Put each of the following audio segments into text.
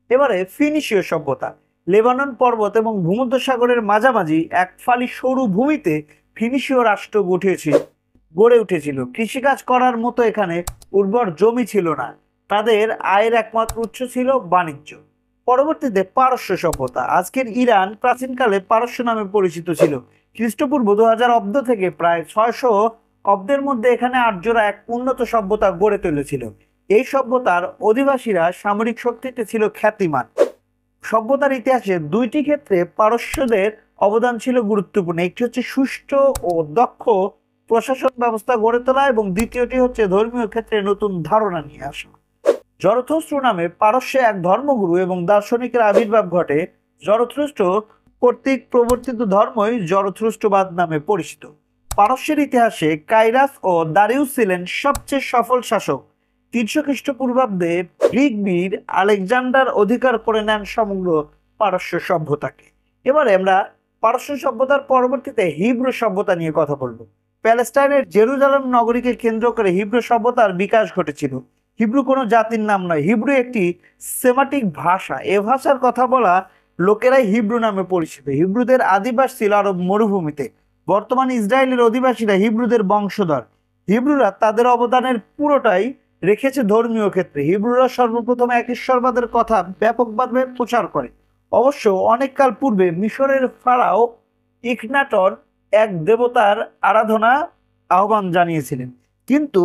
এবারে ফিনিশীয় সভ্যতা। লেবানন পর্বত এবং ভূমধ্যসাগরের মাঝামাঝি এক ফালি সরু ভূমিতে ফিনিশীয় রাষ্ট্র গড়ে উঠেছিল। কৃষিকাজ করার মতো এখানে উর্বর জমি ছিল না। তাদের আয়ের একমাত্র উৎস ছিল বাণিজ্য। পরবর্তীতে পারস্য সভ্যতা। আজকের ইরান প্রাচীনকালে পারস্য নামে পরিচিত ছিল। খ্রিস্টপূর্ব 2000 অব্দ থেকে প্রায় 600 অব্দের মধ্যে এখানে আর্যরা এক উন্নত সভ্যতা গড়ে তুলেছিল। এই সভ্যতার অধিবাসীরা সামরিক শক্তিতে ছিল খ্যাতিমান। সভ্যতার ইতিহাসে দুইটি ক্ষেত্রে পারস্যদের অবদান ছিল গুরুত্বপূর্ণ। একটি হচ্ছে সুষ্ঠু ও দক্ষ প্রশাসন ব্যবস্থা গড়ে তোলা এবং দ্বিতীয়টি হচ্ছে ধর্মীয় ক্ষেত্রে নতুন ধারণা নিয়ে আসা। জরথুস্ট্র নামে পারস্যে এক ধর্মগুরু এবং দার্শনিকের আবির্ভাব ঘটে। জরথুস্ট্র কর্তৃক প্রবর্তিত ধর্মই জরথুস্ট্রবাদ নামে পরিচিত। পারস্যের ইতিহাসে কাইরাস ও দারিউস ছিলেন সবচেয়ে সফল শাসক। 300 খ্রিস্টপূর্বাব্দে গ্রিক বীর আলেকজান্ডার অধিকার করে নেন সমগ্র পারস্য সভ্যতাকে। এবারে আমরা পারস্য সভ্যতার পরবর্তীতে হিব্রু সভ্যতা নিয়ে কথা বলবো। প্যালেস্টাইনের জেরুজালেম নগরীকে কেন্দ্র করে হিব্রু সভ্যতার বিকাশ ঘটেছিল। হিব্রু কোনো জাতির নাম নয়, হিব্রু একটি সেমাটিক ভাষা। এ ভাষার কথা বলা লোকেরাই হিব্রু নামে পরিচিত। হিব্রুদের আদিবাস ছিল আরব মরুভূমিতে। বর্তমান ইসরায়েলের অধিবাসীরা হিব্রুদের বংশধর। হিব্রুরা তাদের অবদানের পুরোটাই রেখেছে ধর্মীয় ক্ষেত্রে। হিব্রুরা সর্বপ্রথম এক ঈশ্বরবাদের কথা ব্যাপকভাবে প্রচার করে। অবশ্য অনেক কাল পূর্বে মিশরের ফারাও ইখনাটন এক দেবতার আরাধনা আহ্বান জানিয়েছিলেন, কিন্তু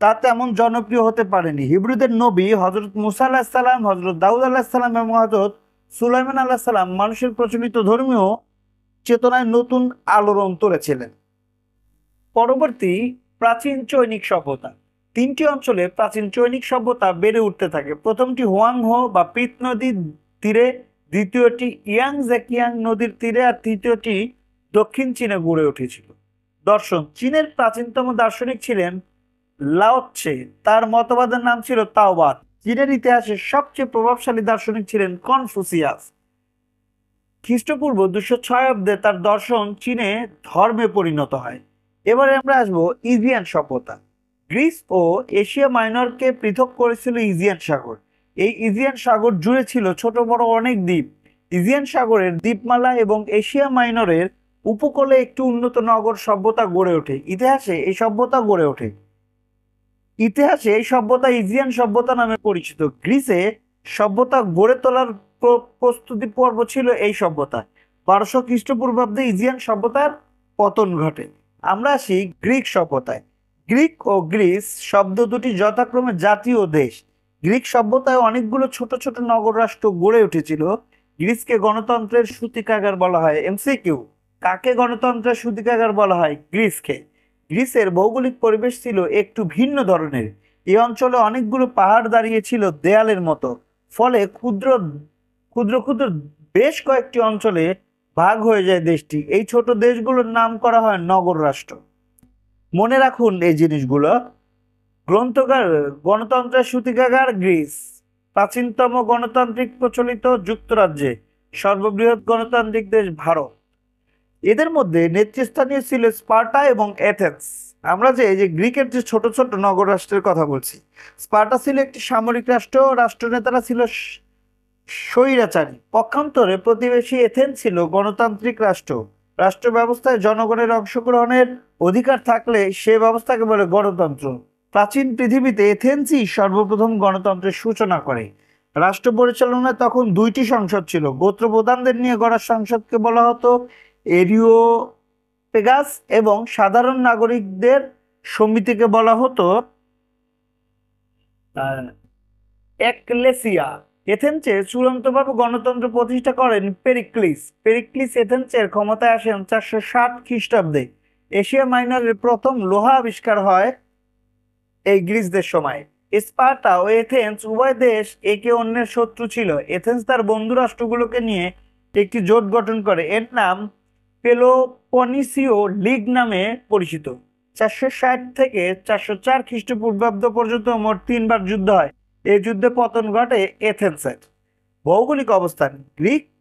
তা তেমন জনপ্রিয় হতে পারেনি। হিব্রুদের নবী হজরত মুসা আলাহিসাল্লাম, হজরত দাউদ আলাহিসাল্লাম এবং হজরত সুলাইমান আলাহিসাল্লাম মানুষের প্রচলিত ধর্মীয় চেতনায় নতুন আলোড়ন তুলেছিলেন। পরবর্তী প্রাচীন চৈনিক সভ্যতা। 3টি অঞ্চলে প্রাচীন চৈনিক সভ্যতা বেড়ে উঠতে থাকে। প্রথমটি হুয়াংহো বা পিত নদীর তীরে, দ্বিতীয়টি ইয়াংজাকিয়াং নদীর তীরে, আর তৃতীয়টি দক্ষিণ চীনে গড়ে উঠেছিল। দর্শন। চীনের প্রাচীনতম দার্শনিক ছিলেন লাওৎসে। তার মতবাদের নাম ছিল তাওবাদ। চীনের ইতিহাসে সবচেয়ে প্রভাবশালী দার্শনিক ছিলেন কনফুসিয়াস। খ্রিস্টপূর্ব 206 অব্দে তার দর্শন চীনে ধর্মে পরিণত হয়। এবারে আমরা আসবো ইজিয়ান সভ্যতা। গ্রিস ও এশিয়া মাইনরকে পৃথক করেছিল ইজিয়ান সাগর। এই ইজিয়ান সাগর জুড়ে ছিল ছোট বড় অনেক দ্বীপ। ইজিয়ান সাগরের দ্বীপমালা এবং এশিয়া মাইনরের উপকূলে একটি উন্নত নগর সভ্যতা গড়ে ওঠে। ইতিহাসে এই সভ্যতা ইজিয়ান সভ্যতা নামে পরিচিত। গ্রিসে সভ্যতা গড়ে তোলার প্রস্তুতি পর্ব ছিল এই সভ্যতা। 1200 খ্রিস্টপূর্বাব্দে ইজিয়ান সভ্যতার পতন ঘটে। আমরা আসি গ্রিক সভ্যতায়। গ্রিক ও গ্রিস শব্দ দুটি যথাক্রমে জাতি ও দেশ। গ্রিক সভ্যতায় অনেকগুলো ছোট ছোট নগর রাষ্ট্র গড়ে উঠেছিল। গ্রিসকে গণতন্ত্রের সূতিকাগার বলা হয়। এমসিকিউ: কাকে গণতন্ত্রের সূতিকাগার বলা হয়? গ্রিসকে। গ্রিসের ভৌগোলিক পরিবেশ ছিল একটু ভিন্ন ধরনের। এই অঞ্চলে অনেকগুলো পাহাড় দাঁড়িয়েছিল দেয়ালের মতো। ফলে ক্ষুদ্র ক্ষুদ্র ক্ষুদ্র বেশ কয়েকটি অঞ্চলে ভাগ হয়ে যায় দেশটি। এই ছোট দেশগুলোর নাম করা হয় নগর রাষ্ট্র। মনে রাখুন এই জিনিসগুলো। গ্রন্থকার: গণতন্ত্রের সূতিকাগার গ্রিস। প্রাচীনতম গণতান্ত্রিক প্রচলিত যুক্তরাজ্যে। সর্ববৃহৎ গণতান্ত্রিক দেশ ভারত। এদের মধ্যে নেতৃস্থানীয় ছিল স্পার্টা এবং এথেন্স। আমরা যে গ্রিকের যে ছোট ছোট নগর রাষ্ট্রের কথা বলছি, স্পার্টা ছিল একটি সামরিক রাষ্ট্র। রাষ্ট্রনেতারা ছিল স্বৈরাচারী। পক্ষান্তরে প্রতিবেশী এথেন্স ছিল গণতান্ত্রিক রাষ্ট্র। রাষ্ট্র ব্যবস্থায় জনগণের অংশগ্রহণের অধিকার থাকলে সে ব্যবস্থাকে বলে গণতন্ত্র। প্রাচীন পৃথিবীতে এথেন্সই সর্বপ্রথম গণতন্ত্রের সূচনা করে। রাষ্ট্র পরিচালনায় তখন 2টি সংসদ ছিল। গোত্র প্রধানদের নিয়ে গড়া সংসদকে বলা হতো এরিওপেগাস এবং সাধারণ নাগরিকদের সমিতিকে বলা হতো একলেসিয়া। এথেন্সে চূড়ান্তভাবে গণতন্ত্র প্রতিষ্ঠা করেন পেরিক্লিস। এথেন্সের ক্ষমতায় আসেন 460 খ্রিস্টাব্দে। এশিয়া মাইনরের প্রথম লোহা আবিষ্কার হয় এই গ্রিসদের সময়। স্পার্টা ও এথেন্স উভয় দেশ একে অন্যের শত্রু ছিল। এথেন্স তার বন্ধু রাষ্ট্রগুলোকে নিয়ে একটি জোট গঠন করে। এর নাম পেলোপনিসীয় লীগ নামে পরিচিত। 460 থেকে 404 খ্রিস্টপূর্বাব্দ পর্যন্ত মোট 3বার যুদ্ধ হয়। এই যুদ্ধে পতন ঘটে এথেন্সের। ভৌগোলিক অবস্থান: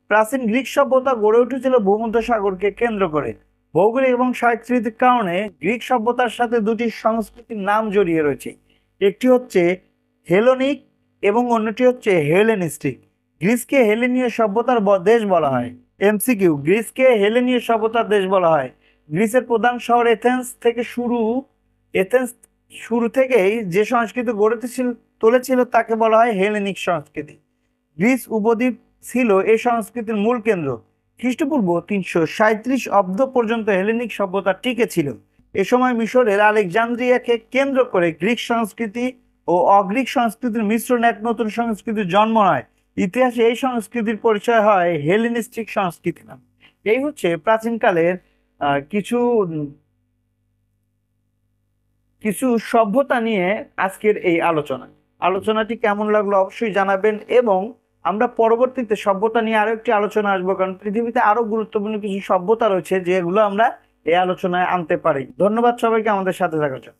প্রাচীন গ্রিক সভ্যতা গড়ে উঠেছিল ভূমধ্যসাগরকে কেন্দ্র করে। ভৌগোলিক এবং সাংস্কৃতিক কারণে গ্রিক সভ্যতার সাথে 2টি সংস্কৃতির নাম জড়িয়ে রয়েছে। একটি হচ্ছে হেলেনিক এবং অন্যটি হচ্ছে হেলেনিস্টিক। গ্রিসকে হেলেনীয় সভ্যতার দেশ বলা হয়। এমসিকিউ, গ্রিসকে হেলেনীয় সভ্যতার দেশ বলা হয়। গ্রিসের প্রধান শহর এথেন্স শুরু থেকেই যে সংস্কৃতি গড়ে তুলেছিল তাকে বলা হয় হেলেনিক সংস্কৃতি। গ্রিস উপদ্বীপ ছিল এই সংস্কৃতির মূল কেন্দ্র। খ্রিস্টপূর্ব 337 অব্দ পর্যন্ত হেলেনিক সভ্যতা টিকে ছিল। এ সময় মিশরের আলেকজান্দ্রিয়াকে কেন্দ্র করে গ্রিক সংস্কৃতি ও অগ্রিক সংস্কৃতির মিশ্রণে এক নতুন সংস্কৃতির জন্ম হয়। ইতিহাসে এই সংস্কৃতির পরিচয় হয় হেলেনিস্টিক সংস্কৃতি নামে। এই হচ্ছে প্রাচীনকালের কিছু কিছু সভ্যতা নিয়ে আজকের এই আলোচনাটি কেমন লাগলো অবশ্যই জানাবেন, এবং আমরা পরবর্তীতে সভ্যতা নিয়ে আরো একটি আলোচনা আসবো, কারণ পৃথিবীতে আরো গুরুত্বপূর্ণ কিছু সভ্যতা রয়েছে যেগুলো আমরা এই আলোচনায় আনতে পারি। ধন্যবাদ সবাইকে আমাদের সাথে থাকার জন্য।